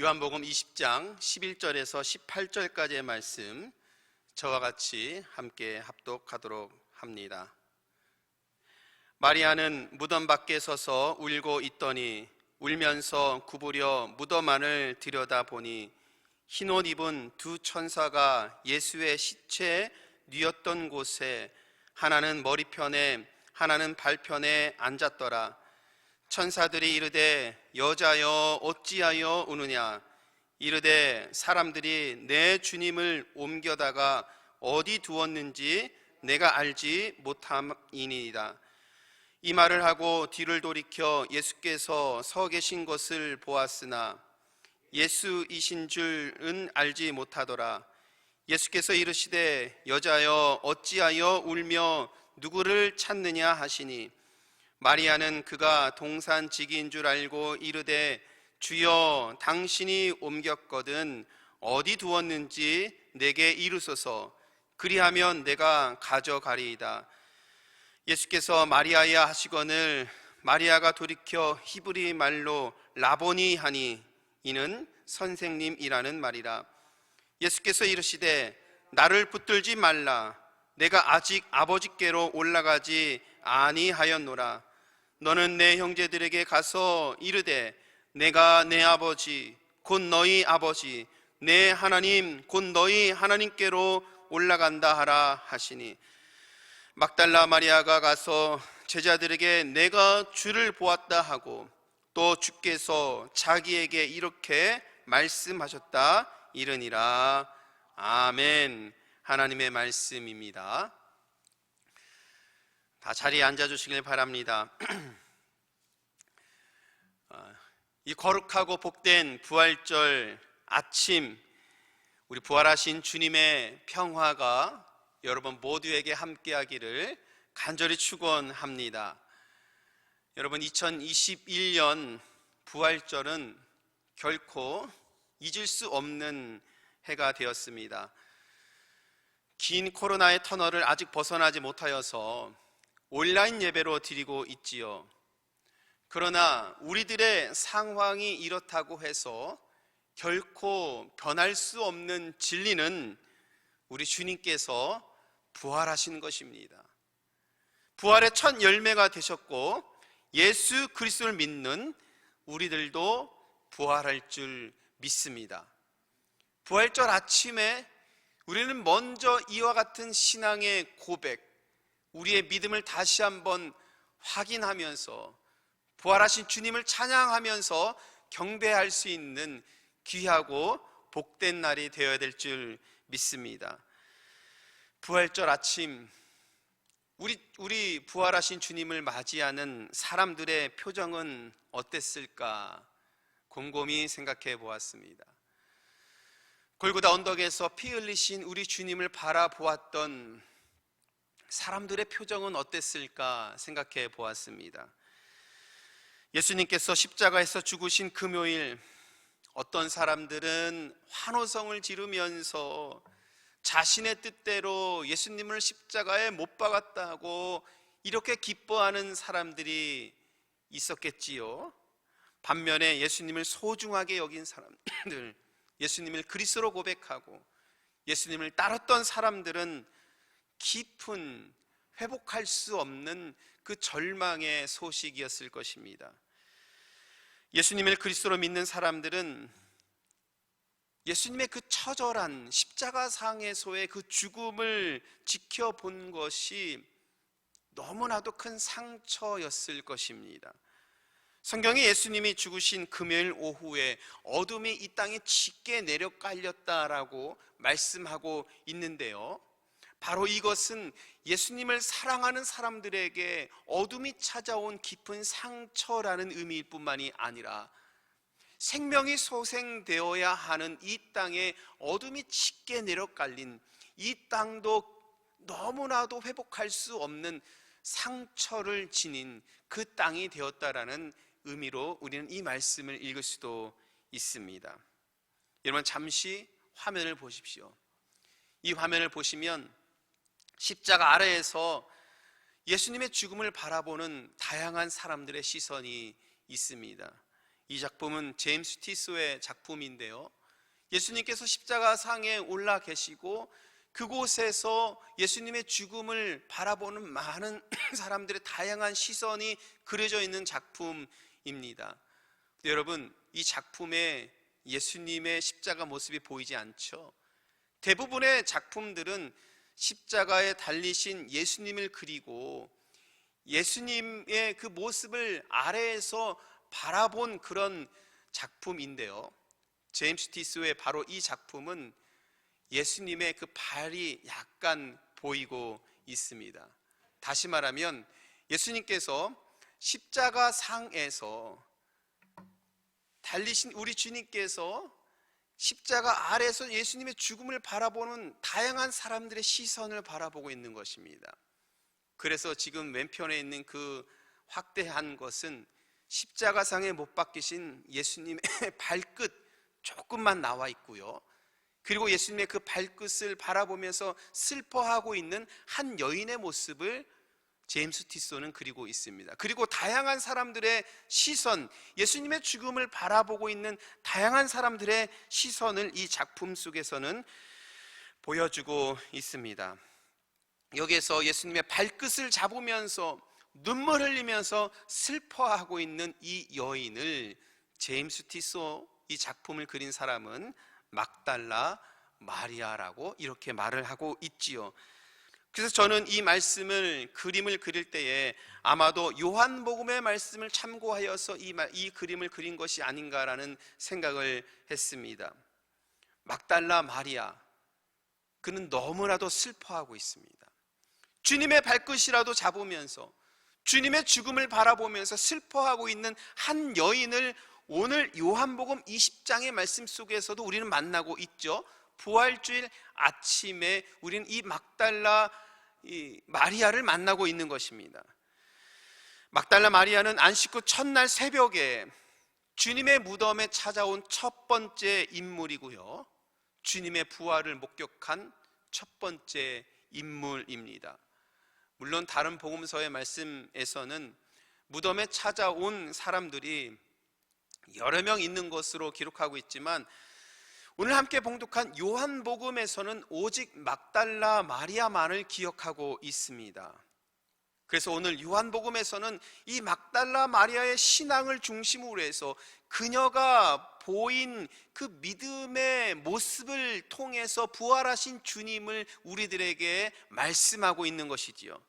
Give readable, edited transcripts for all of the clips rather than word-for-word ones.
요한복음 20장 11절에서 18절까지의 말씀 저와 같이 함께 합독하도록 합니다. 마리아는 무덤 밖에 서서 울고 있더니 울면서 구부려 무덤 안을 들여다보니 흰옷 입은 두 천사가 예수의 시체에 뉘었던 곳에 하나는 머리편에 하나는 발편에 앉았더라. 천사들이 이르되 여자여 어찌하여 우느냐? 이르되 사람들이 내 주님을 옮겨다가 어디 두었는지 내가 알지 못함이니이다. 이 말을 하고 뒤를 돌이켜 예수께서 서 계신 것을 보았으나 예수이신 줄은 알지 못하더라. 예수께서 이르시되 여자여 어찌하여 울며 누구를 찾느냐 하시니 마리아는 그가 동산지기인 줄 알고 이르되 주여 당신이 옮겼거든 어디 두었는지 내게 이르소서. 그리하면 내가 가져가리이다. 예수께서 마리아야 하시거늘 마리아가 돌이켜 히브리 말로 라보니 하니 이는 선생님이라는 말이라. 예수께서 이르시되 나를 붙들지 말라. 내가 아직 아버지께로 올라가지 아니하였노라. 너는 내 형제들에게 가서 이르되 내가 내 아버지 곧 너희 아버지 내 하나님 곧 너희 하나님께로 올라간다 하라 하시니 막달라 마리아가 가서 제자들에게 내가 주를 보았다 하고 또 주께서 자기에게 이렇게 말씀하셨다 이르니라. 아멘. 하나님의 말씀입니다. 다 자리에 앉아주시길 바랍니다. 이 거룩하고 복된 부활절 아침, 우리 부활하신 주님의 평화가 여러분 모두에게 함께하기를 간절히 축원합니다. 여러분 2021년 부활절은 결코 잊을 수 없는 해가 되었습니다. 긴 코로나의 터널을 아직 벗어나지 못하여서 온라인 예배로 드리고 있지요. 그러나 우리들의 상황이 이렇다고 해서 결코 변할 수 없는 진리는 우리 주님께서 부활하신 것입니다. 부활의 첫 열매가 되셨고 예수 그리스도를 믿는 우리들도 부활할 줄 믿습니다. 부활절 아침에 우리는 먼저 이와 같은 신앙의 고백, 우리의 믿음을 다시 한번 확인하면서 부활하신 주님을 찬양하면서 경배할 수 있는 귀하고 복된 날이 되어야 될 줄 믿습니다. 부활절 아침 우리 부활하신 주님을 맞이하는 사람들의 표정은 어땠을까 곰곰이 생각해 보았습니다. 골고다 언덕에서 피 흘리신 우리 주님을 바라보았던 사람들의 표정은 어땠을까 생각해 보았습니다. 예수님께서 십자가에서 죽으신 금요일 어떤 사람들은 환호성을 지르면서 자신의 뜻대로 예수님을 십자가에 못 박았다고 이렇게 기뻐하는 사람들이 있었겠지요. 반면에 예수님을 소중하게 여긴 사람들, 예수님을 그리스도로 고백하고 예수님을 따랐던 사람들은 깊은 회복할 수 없는 그 절망의 소식이었을 것입니다. 예수님을 그리스도로 믿는 사람들은 예수님의 그 처절한 십자가상에서의 그 죽음을 지켜본 것이 너무나도 큰 상처였을 것입니다. 성경에 예수님이 죽으신 금요일 오후에 어둠이 이 땅에 짙게 내려 깔렸다라고 말씀하고 있는데요, 바로 이것은 예수님을 사랑하는 사람들에게 어둠이 찾아온 깊은 상처라는 의미일 뿐만이 아니라 생명이 소생되어야 하는 이 땅에 어둠이 짙게 내려 깔린 이 땅도 너무나도 회복할 수 없는 상처를 지닌 그 땅이 되었다라는 의미로 우리는 이 말씀을 읽을 수도 있습니다. 여러분 잠시 화면을 보십시오. 이 화면을 보시면 십자가 아래에서 예수님의 죽음을 바라보는 다양한 사람들의 시선이 있습니다. 이 작품은 제임스 티소의 작품인데요, 예수님께서 십자가상에 올라 계시고 그곳에서 예수님의 죽음을 바라보는 많은 사람들의 다양한 시선이 그려져 있는 작품입니다. 여러분, 이 작품에 예수님의 십자가 모습이 보이지 않죠? 대부분의 작품들은 십자가에 달리신 예수님을 그리고 예수님의 그 모습을 아래에서 바라본 그런 작품인데요, 제임스 티스의 바로 이 작품은 예수님의 그 발이 약간 보이고 있습니다. 다시 말하면 예수님께서 십자가 상에서 달리신 우리 주님께서 십자가 아래에서 예수님의 죽음을 바라보는 다양한 사람들의 시선을 바라보고 있는 것입니다. 그래서 지금 왼편에 있는 그 확대한 것은 십자가상에 못 박히신 예수님의 발끝 조금만 나와 있고요, 그리고 예수님의 그 발끝을 바라보면서 슬퍼하고 있는 한 여인의 모습을 제임스 티소는 그리고 있습니다. 그리고 다양한 사람들의 시선, 예수님의 죽음을 바라보고 있는 다양한 사람들의 시선을 이 작품 속에서는 보여주고 있습니다. 여기에서 예수님의 발끝을 잡으면서 눈물 흘리면서 슬퍼하고 있는 이 여인을 제임스 티소, 이 작품을 그린 사람은 막달라 마리아라고 이렇게 말을 하고 있지요. 그래서 저는 이 말씀을, 그림을 그릴 때에 아마도 요한복음의 말씀을 참고하여서 이 그림을 그린 것이 아닌가라는 생각을 했습니다. 막달라 마리아, 그는 너무나도 슬퍼하고 있습니다. 주님의 발끝이라도 잡으면서 주님의 죽음을 바라보면서 슬퍼하고 있는 한 여인을 오늘 요한복음 20장의 말씀 속에서도 우리는 만나고 있죠. 부활주일 아침에 우리는 이 막달라 마리아를 만나고 있는 것입니다. 막달라 마리아는 안식 후 첫날 새벽에 주님의 무덤에 찾아온 첫 번째 인물이고요, 주님의 부활을 목격한 첫 번째 인물입니다. 물론 다른 복음서의 말씀에서는 무덤에 찾아온 사람들이 여러 명 있는 것으로 기록하고 있지만 오늘 함께 봉독한 요한복음에서는 오직 막달라 마리아만을 기억하고 있습니다. 그래서 오늘 요한복음에서는 이 막달라 마리아의 신앙을 중심으로 해서 그녀가 보인 그 믿음의 모습을 통해서 부활하신 주님을 우리들에게 말씀하고 있는 것이지요.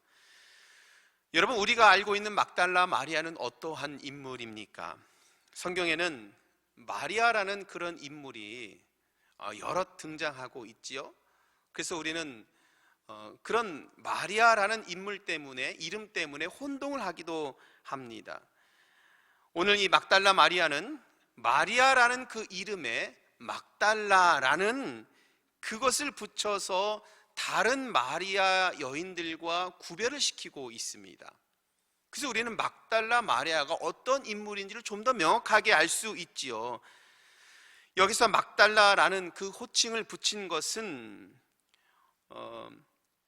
여러분, 우리가 알고 있는 막달라 마리아는 어떠한 인물입니까? 성경에는 마리아라는 그런 인물이 여러 등장하고 있지요. 그래서 우리는 그런 마리아라는 인물 때문에, 이름 때문에 혼동을 하기도 합니다. 오늘 이 막달라 마리아는 마리아라는 그 이름에 막달라라는 그것을 붙여서 다른 마리아 여인들과 구별을 시키고 있습니다. 그래서 우리는 막달라 마리아가 어떤 인물인지를 좀 더 명확하게 알 수 있지요. 여기서 막달라라는 그 호칭을 붙인 것은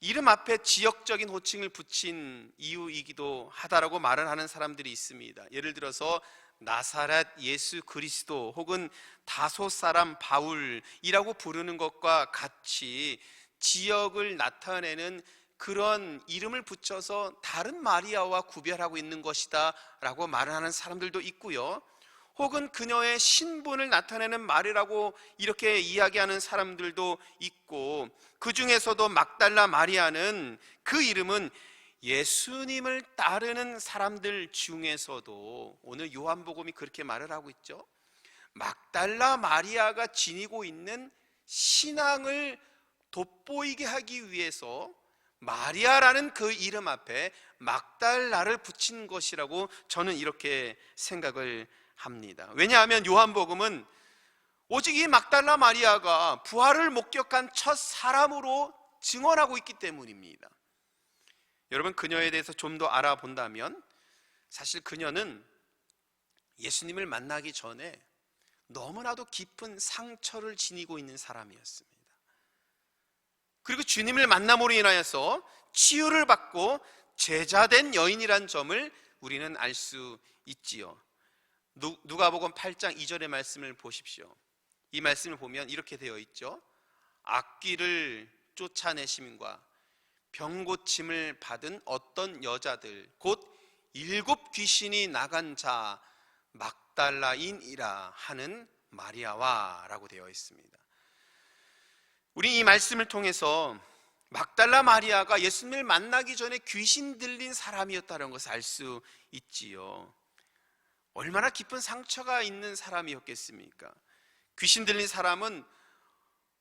이름 앞에 지역적인 호칭을 붙인 이유이기도 하다라고 말을 하는 사람들이 있습니다. 예를 들어서 나사렛 예수 그리스도 혹은 다소 사람 바울이라고 부르는 것과 같이 지역을 나타내는 그런 이름을 붙여서 다른 마리아와 구별하고 있는 것이다 라고 말을 하는 사람들도 있고요, 혹은 그녀의 신분을 나타내는 말이라고 이렇게 이야기하는 사람들도 있고, 그 중에서도 막달라 마리아는 그 이름은 예수님을 따르는 사람들 중에서도 오늘 요한복음이 그렇게 말을 하고 있죠. 막달라 마리아가 지니고 있는 신앙을 돋보이게 하기 위해서 마리아라는 그 이름 앞에 막달라를 붙인 것이라고 저는 이렇게 생각을 합니다. 왜냐하면 요한복음은 오직 이 막달라 마리아가 부활을 목격한 첫 사람으로 증언하고 있기 때문입니다. 여러분, 그녀에 대해서 좀 더 알아본다면 사실 그녀는 예수님을 만나기 전에 너무나도 깊은 상처를 지니고 있는 사람이었습니다. 그리고 주님을 만남으로 인하여서 치유를 받고 제자된 여인이란 점을 우리는 알 수 있지요. 누가복음 8장 2절의 말씀을 보십시오. 이 말씀을 보면 이렇게 되어 있죠. 악귀를 쫓아내심과 병고침을 받은 어떤 여자들 곧 7 귀신이 나간 자 막달라인이라 하는 마리아와 라고 되어 있습니다. 우리 이 말씀을 통해서 막달라 마리아가 예수님을 만나기 전에 귀신 들린 사람이었다는 것을 알 수 있지요. 얼마나 깊은 상처가 있는 사람이었겠습니까? 귀신 들린 사람은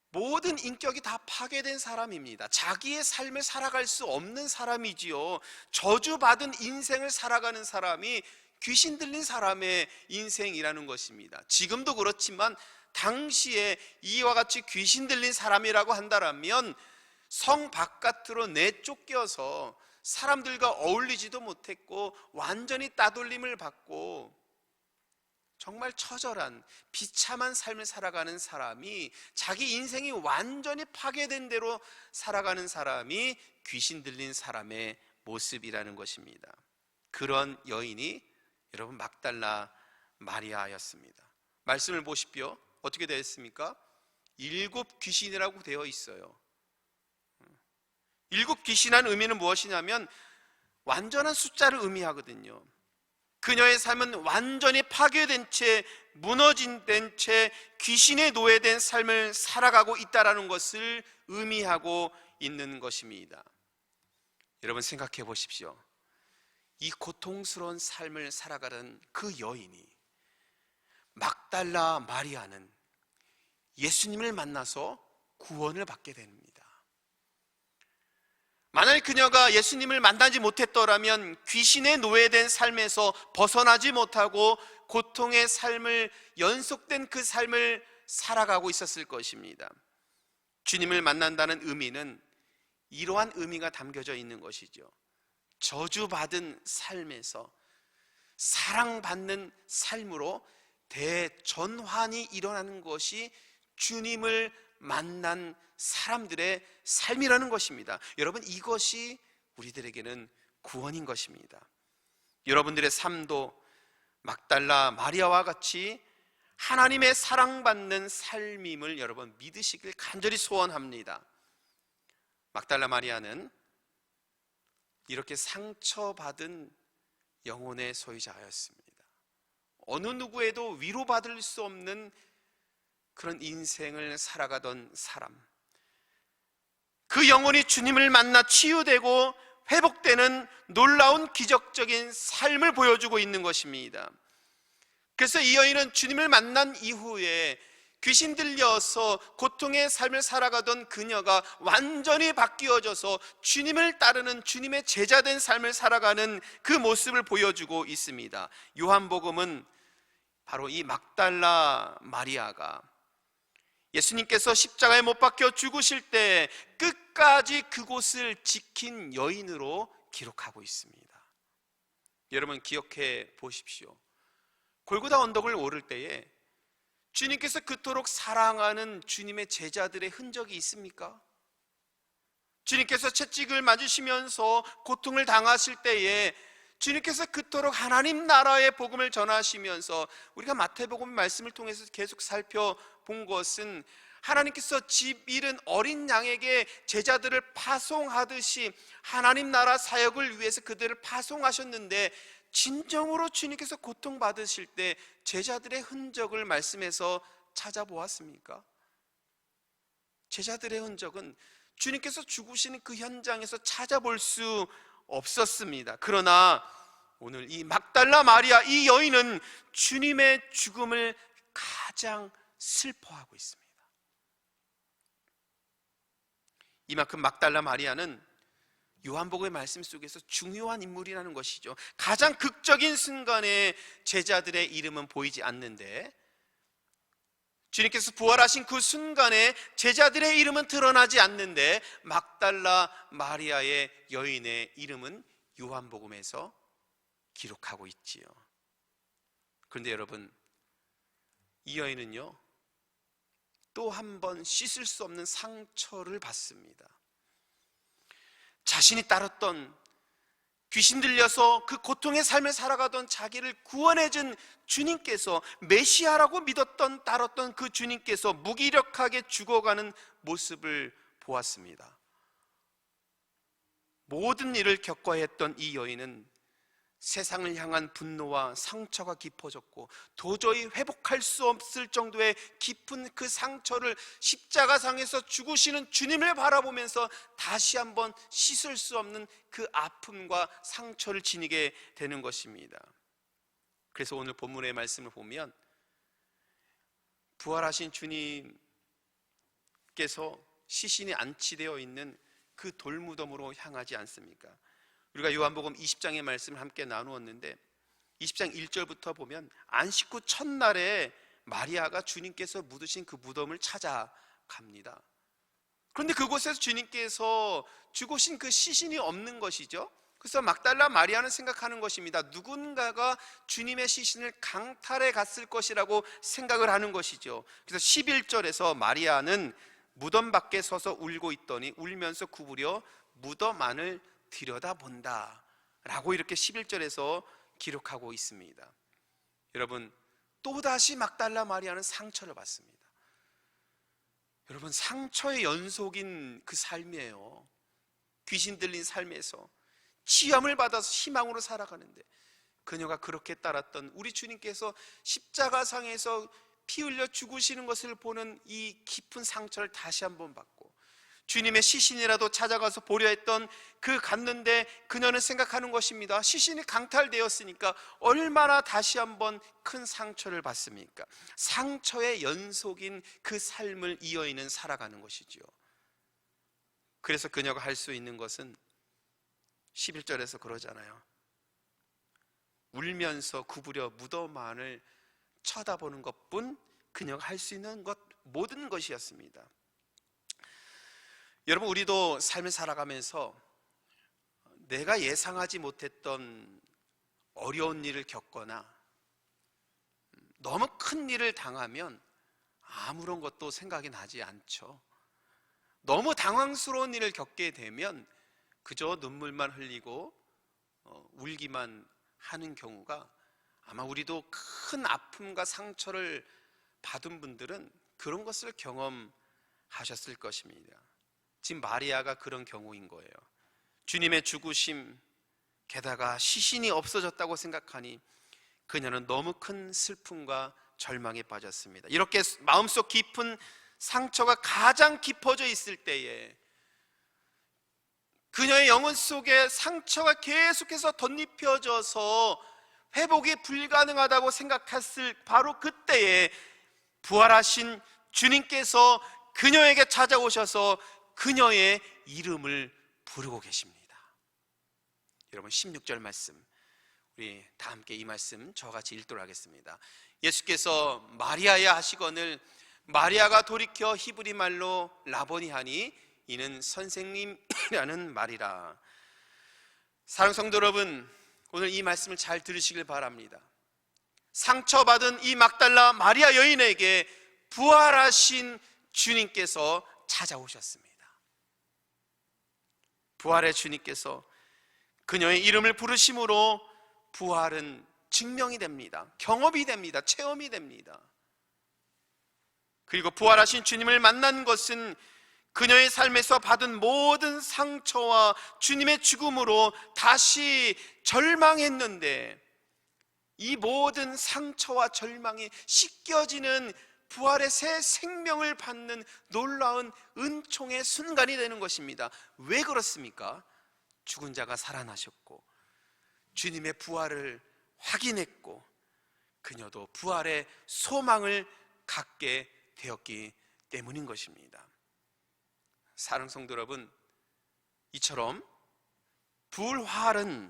모든 인격이 다 파괴된 사람입니다. 자기의 삶을 살아갈 수 없는 사람이지요. 저주받은 인생을 살아가는 사람이 귀신 들린 사람의 인생이라는 것입니다. 지금도 그렇지만 당시에 이와 같이 귀신 들린 사람이라고 한다면 성 바깥으로 내쫓겨서 사람들과 어울리지도 못했고 완전히 따돌림을 받고 정말 처절한 비참한 삶을 살아가는 사람이, 자기 인생이 완전히 파괴된 대로 살아가는 사람이 귀신 들린 사람의 모습이라는 것입니다. 그런 여인이 여러분 막달라 마리아였습니다. 말씀을 보십시오. 어떻게 되어 있습니까? 7 귀신이라고 되어 있어요. 7 귀신이라는 의미는 무엇이냐면 완전한 숫자를 의미하거든요. 그녀의 삶은 완전히 파괴된 채, 무너진 채 귀신에 노예된 삶을 살아가고 있다는 것을 의미하고 있는 것입니다. 여러분 생각해 보십시오. 이 고통스러운 삶을 살아가는 그 여인이, 막달라 마리아는 예수님을 만나서 구원을 받게 됩니다. 만약 그녀가 예수님을 만나지 못했더라면 귀신에 노예된 삶에서 벗어나지 못하고 고통의 삶을, 연속된 그 삶을 살아가고 있었을 것입니다. 주님을 만난다는 의미는 이러한 의미가 담겨져 있는 것이죠. 저주받은 삶에서 사랑받는 삶으로 대전환이 일어나는 것이 주님을 만난 사람들의 삶이라는 것입니다. 여러분, 이것이 우리들에게는 구원인 것입니다. 여러분들의 삶도 막달라 마리아와 같이 하나님의 사랑받는 삶임을 여러분 믿으시길 간절히 소원합니다. 막달라 마리아는 이렇게 상처받은 영혼의 소유자였습니다. 어느 누구에도 위로받을 수 없는 그런 인생을 살아가던 사람, 그 영혼이 주님을 만나 치유되고 회복되는 놀라운 기적적인 삶을 보여주고 있는 것입니다. 그래서 이 여인은 주님을 만난 이후에 귀신 들려서 고통의 삶을 살아가던 그녀가 완전히 바뀌어져서 주님을 따르는, 주님의 제자된 삶을 살아가는 그 모습을 보여주고 있습니다. 요한복음은 바로 이 막달라 마리아가 예수님께서 십자가에 못 박혀 죽으실 때 끝까지 그곳을 지킨 여인으로 기록하고 있습니다. 여러분 기억해 보십시오. 골고다 언덕을 오를 때에 주님께서 그토록 사랑하는 주님의 제자들의 흔적이 있습니까? 주님께서 채찍을 맞으시면서 고통을 당하실 때에 주님께서 그토록 하나님 나라의 복음을 전하시면서, 우리가 마태복음 말씀을 통해서 계속 살펴본 것은 하나님께서 집 잃은 어린 양에게 제자들을 파송하듯이 하나님 나라 사역을 위해서 그들을 파송하셨는데, 진정으로 주님께서 고통받으실 때 제자들의 흔적을 말씀에서 찾아보았습니까? 제자들의 흔적은 주님께서 죽으시는 그 현장에서 찾아볼 수 없었습니다. 그러나 오늘 이 막달라 마리아, 이 여인은 주님의 죽음을 가장 슬퍼하고 있습니다. 이만큼 막달라 마리아는 요한복음의 말씀 속에서 중요한 인물이라는 것이죠. 가장 극적인 순간에 제자들의 이름은 보이지 않는데, 주님께서 부활하신 그 순간에 제자들의 이름은 드러나지 않는데, 막달라 마리아의 여인의 이름은 요한복음에서 기록하고 있지요. 그런데 여러분, 이 여인은요 또 한 번 씻을 수 없는 상처를 받습니다. 자신이 따랐던 귀신 들려서 그 고통의 삶을 살아가던 자기를 구원해준 주님께서, 메시아라고 믿었던 따랐던 그 주님께서 무기력하게 죽어가는 모습을 보았습니다. 모든 일을 겪어야 했던 이 여인은 세상을 향한 분노와 상처가 깊어졌고, 도저히 회복할 수 없을 정도의 깊은 그 상처를 십자가상에서 죽으시는 주님을 바라보면서 다시 한번 씻을 수 없는 그 아픔과 상처를 지니게 되는 것입니다. 그래서 오늘 본문의 말씀을 보면 부활하신 주님께서 시신이 안치되어 있는 그 돌무덤으로 향하지 않습니까? 우리가 요한복음 20장의 말씀을 함께 나누었는데 20장 1절부터 보면 안식 후 첫날에 마리아가 주님께서 묻으신 그 무덤을 찾아갑니다. 그런데 그곳에서 주님께서 죽으신 그 시신이 없는 것이죠. 그래서 막달라 마리아는 생각하는 것입니다. 누군가가 주님의 시신을 강탈해 갔을 것이라고 생각을 하는 것이죠. 그래서 11절에서 마리아는 무덤 밖에 서서 울고 있더니 울면서 구부려 무덤 안을 들여다본다 라고 이렇게 11절에서 기록하고 있습니다. 여러분, 또다시 막달라 마리아는 상처를 받습니다. 여러분, 상처의 연속인 그 삶이에요. 귀신 들린 삶에서 치유함을 받아서 희망으로 살아가는데, 그녀가 그렇게 따랐던 우리 주님께서 십자가상에서 피 흘려 죽으시는 것을 보는 이 깊은 상처를 다시 한번 받고, 주님의 시신이라도 찾아가서 보려 했던 그 갔는데 그녀는 생각하는 것입니다. 시신이 강탈되었으니까 얼마나 다시 한번 큰 상처를 받습니까? 상처의 연속인 그 삶을 이 여인은 살아가는 것이죠. 그래서 그녀가 할 수 있는 것은 11절에서 그러잖아요. 울면서 구부려 무덤 안을 쳐다보는 것뿐 그녀가 할 수 있는 것 모든 것이었습니다. 여러분, 우리도 삶을 살아가면서 내가 예상하지 못했던 어려운 일을 겪거나 너무 큰 일을 당하면 아무런 것도 생각이 나지 않죠. 너무 당황스러운 일을 겪게 되면 그저 눈물만 흘리고 울기만 하는 경우가, 아마 우리도 큰 아픔과 상처를 받은 분들은 그런 것을 경험하셨을 것입니다. 지금 마리아가 그런 경우인 거예요. 주님의 죽으심, 게다가 시신이 없어졌다고 생각하니 그녀는 너무 큰 슬픔과 절망에 빠졌습니다. 이렇게 마음속 깊은 상처가 가장 깊어져 있을 때에 그녀의 영혼 속에 상처가 계속해서 덧입혀져서 회복이 불가능하다고 생각했을 바로 그때에 부활하신 주님께서 그녀에게 찾아오셔서 그녀의 이름을 부르고 계십니다. 여러분, 16절 말씀, 우리 다 함께 이 말씀 저같이 읽도록 하겠습니다. 예수께서 마리아야 하시거늘 마리아가 돌이켜 히브리 말로 라보니 하니 이는 선생님이라는 말이라. 사랑하는 성도 여러분, 오늘 이 말씀을 잘 들으시길 바랍니다. 상처받은 이 막달라 마리아 여인에게 부활하신 주님께서 찾아오셨습니다. 부활의 주님께서 그녀의 이름을 부르심으로 부활은 증명이 됩니다. 경험이 됩니다. 체험이 됩니다. 그리고 부활하신 주님을 만난 것은 그녀의 삶에서 받은 모든 상처와 주님의 죽음으로 다시 절망했는데, 이 모든 상처와 절망이 씻겨지는 부활의 새 생명을 받는 놀라운 은총의 순간이 되는 것입니다. 왜 그렇습니까? 죽은 자가 살아나셨고 주님의 부활을 확인했고 그녀도 부활의 소망을 갖게 되었기 때문인 것입니다. 사랑하는 성도 여러분, 이처럼 부활은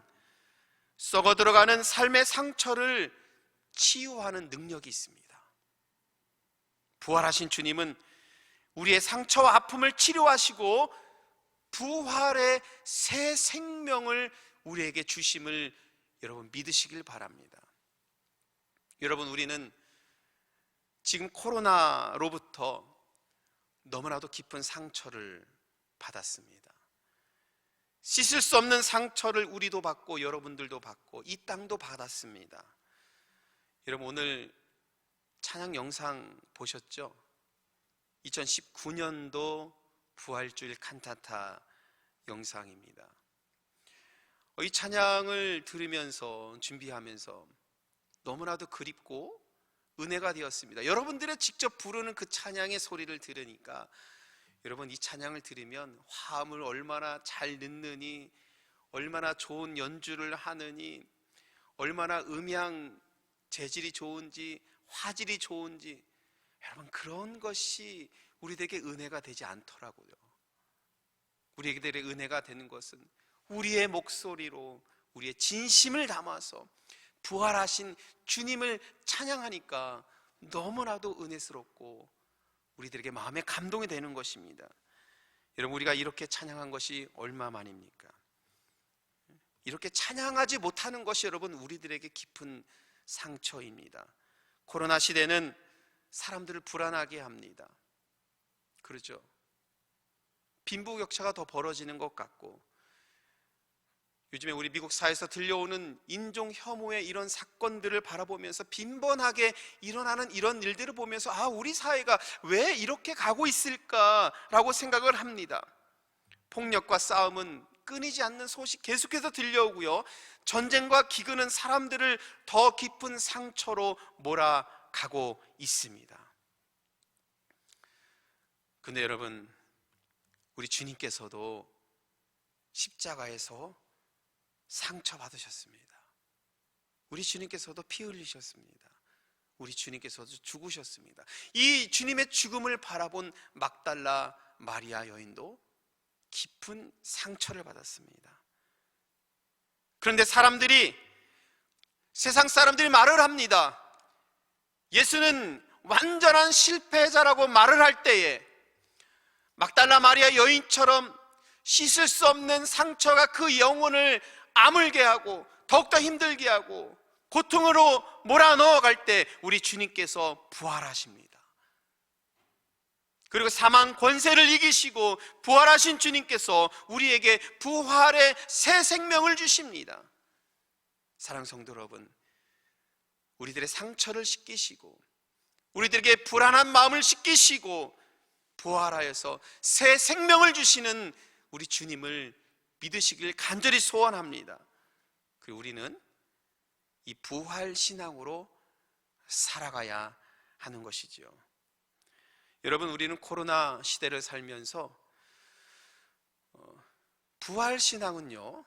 썩어 들어가는 삶의 상처를 치유하는 능력이 있습니다. 부활하신 주님은 우리의 상처와 아픔을 치료하시고 부활의 새 생명을 우리에게 주심을 여러분 믿으시길 바랍니다. 여러분, 우리는 지금 코로나로부터 너무나도 깊은 상처를 받았습니다. 씻을 수 없는 상처를 우리도 받고 여러분들도 받고 이 땅도 받았습니다. 여러분, 오늘 찬양 영상 보셨죠? 2019년도 부활주일 칸타타 영상입니다. 이 찬양을 들으면서 준비하면서 너무나도 그립고 은혜가 되었습니다. 여러분들의 직접 부르는 그 찬양의 소리를 들으니까 여러분, 이 찬양을 들으면 화음을 얼마나 잘 넣느니, 얼마나 좋은 연주를 하느니, 얼마나 음향 재질이 좋은지, 화질이 좋은지, 여러분, 그런 것이 우리에게 은혜가 되지 않더라고요. 우리에게 은혜가 되는 것은 우리의 목소리로 우리의 진심을 담아서 부활하신 주님을 찬양하니까 너무나도 은혜스럽고 우리들에게 마음에 감동이 되는 것입니다. 여러분, 우리가 이렇게 찬양한 것이 얼마만입니까? 이렇게 찬양하지 못하는 것이 여러분 우리들에게 깊은 상처입니다. 코로나 시대는 사람들을 불안하게 합니다. 그렇죠? 빈부격차가 더 벌어지는 것 같고, 요즘에 우리 미국 사회에서 들려오는 인종 혐오의 이런 사건들을 바라보면서 빈번하게 일어나는 이런 일들을 보면서 우리 사회가 왜 이렇게 가고 있을까라고 생각을 합니다. 폭력과 싸움은 끊이지 않는 소식 계속해서 들려오고요, 전쟁과 기근은 사람들을 더 깊은 상처로 몰아가고 있습니다. 근데 여러분, 우리 주님께서도 십자가에서 상처받으셨습니다. 우리 주님께서도 피 흘리셨습니다. 우리 주님께서도 죽으셨습니다. 이 주님의 죽음을 바라본 막달라 마리아 여인도 깊은 상처를 받았습니다. 그런데 세상 사람들이 말을 합니다. 예수는 완전한 실패자라고 말을 할 때에 막달라 마리아 여인처럼 씻을 수 없는 상처가 그 영혼을 아물게 하고 더욱더 힘들게 하고 고통으로 몰아넣어갈 때 우리 주님께서 부활하십니다. 그리고 사망 권세를 이기시고 부활하신 주님께서 우리에게 부활의 새 생명을 주십니다. 사랑하는 성도 여러분, 우리들의 상처를 씻기시고 우리들에게 불안한 마음을 씻기시고 부활하여서 새 생명을 주시는 우리 주님을 믿으시길 간절히 소원합니다. 그리고 우리는 이 부활 신앙으로 살아가야 하는 것이죠. 여러분, 우리는 코로나 시대를 살면서 부활 신앙은요,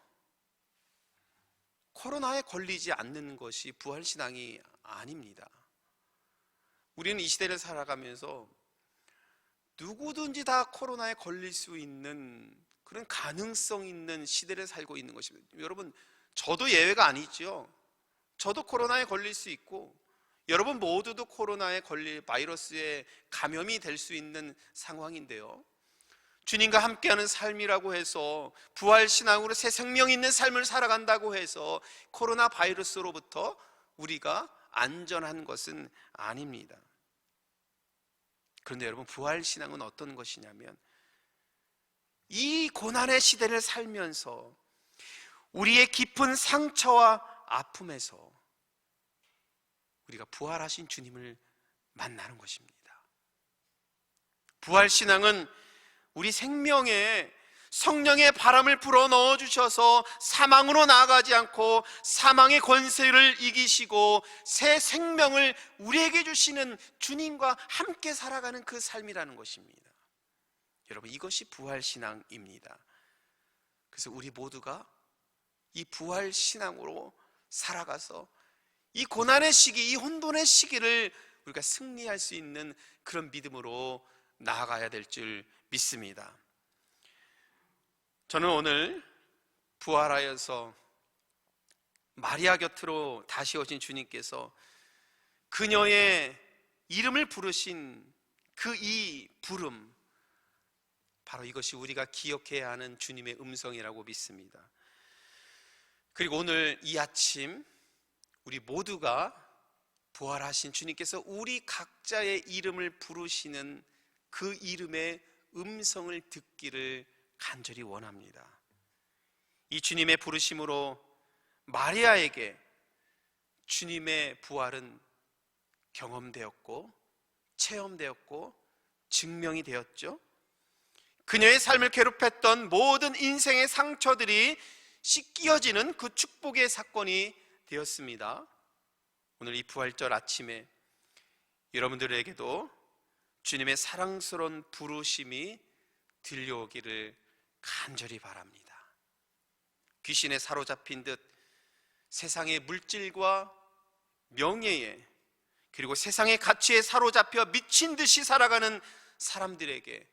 코로나에 걸리지 않는 것이 부활 신앙이 아닙니다. 우리는 이 시대를 살아가면서 누구든지 다 코로나에 걸릴 수 있는 그런 가능성 있는 시대를 살고 있는 것입니다. 여러분, 저도 예외가 아니죠. 저도 코로나에 걸릴 수 있고 여러분 모두도 코로나에 걸릴 바이러스에 감염이 될 수 있는 상황인데요, 주님과 함께하는 삶이라고 해서 부활신앙으로 새 생명 있는 삶을 살아간다고 해서 코로나 바이러스로부터 우리가 안전한 것은 아닙니다. 그런데 여러분, 부활신앙은 어떤 것이냐면 이 고난의 시대를 살면서 우리의 깊은 상처와 아픔에서 우리가 부활하신 주님을 만나는 것입니다. 부활신앙은 우리 생명에 성령의 바람을 불어 넣어 주셔서 사망으로 나아가지 않고 사망의 권세를 이기시고 새 생명을 우리에게 주시는 주님과 함께 살아가는 그 삶이라는 것입니다. 여러분, 이것이 부활신앙입니다. 그래서 우리 모두가 이 부활신앙으로 살아가서 이 고난의 시기, 이 혼돈의 시기를 우리가 승리할 수 있는 그런 믿음으로 나아가야 될 줄 믿습니다. 저는 오늘 부활하여서 마리아 곁으로 다시 오신 주님께서 그녀의 이름을 부르신 그 이 부름, 바로 이것이 우리가 기억해야 하는 주님의 음성이라고 믿습니다. 그리고 오늘 이 아침 우리 모두가 부활하신 주님께서 우리 각자의 이름을 부르시는 그 이름의 음성을 듣기를 간절히 원합니다. 이 주님의 부르심으로 마리아에게 주님의 부활은 경험되었고 체험되었고 증명이 되었죠. 그녀의 삶을 괴롭혔던 모든 인생의 상처들이 씻겨지는 그 축복의 사건이 되었습니다. 오늘 이 부활절 아침에 여러분들에게도 주님의 사랑스러운 부르심이 들려오기를 간절히 바랍니다. 귀신에 사로잡힌 듯 세상의 물질과 명예에, 그리고 세상의 가치에 사로잡혀 미친 듯이 살아가는 사람들에게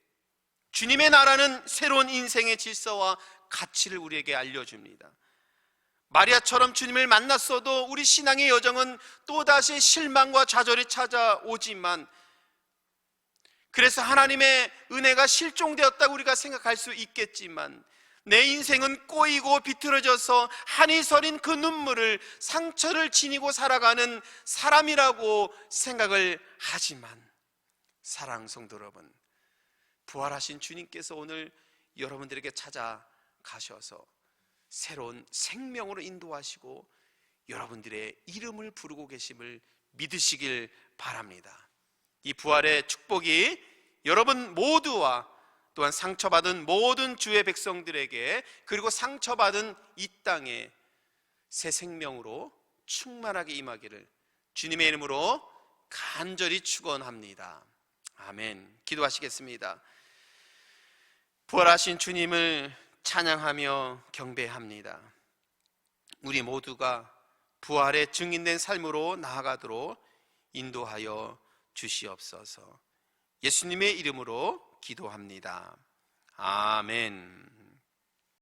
주님의 나라는 새로운 인생의 질서와 가치를 우리에게 알려줍니다. 마리아처럼 주님을 만났어도 우리 신앙의 여정은 또다시 실망과 좌절이 찾아오지만, 그래서 하나님의 은혜가 실종되었다고 우리가 생각할 수 있겠지만, 내 인생은 꼬이고 비틀어져서 한이 서린 그 눈물을, 상처를 지니고 살아가는 사람이라고 생각을 하지만, 사랑하는 성도 여러분, 부활하신 주님께서 오늘 여러분들에게 찾아가셔서 새로운 생명으로 인도하시고 여러분들의 이름을 부르고 계심을 믿으시길 바랍니다. 이 부활의 축복이 여러분 모두와 또한 상처받은 모든 주의 백성들에게, 그리고 상처받은 이 땅에 새 생명으로 충만하게 임하기를 주님의 이름으로 간절히 축원합니다. 아멘. 기도하시겠습니다. 부활하신 주님을 찬양하며 경배합니다. 우리 모두가 부활의 증인된 삶으로 나아가도록 인도하여 주시옵소서. 예수님의 이름으로 기도합니다. 아멘.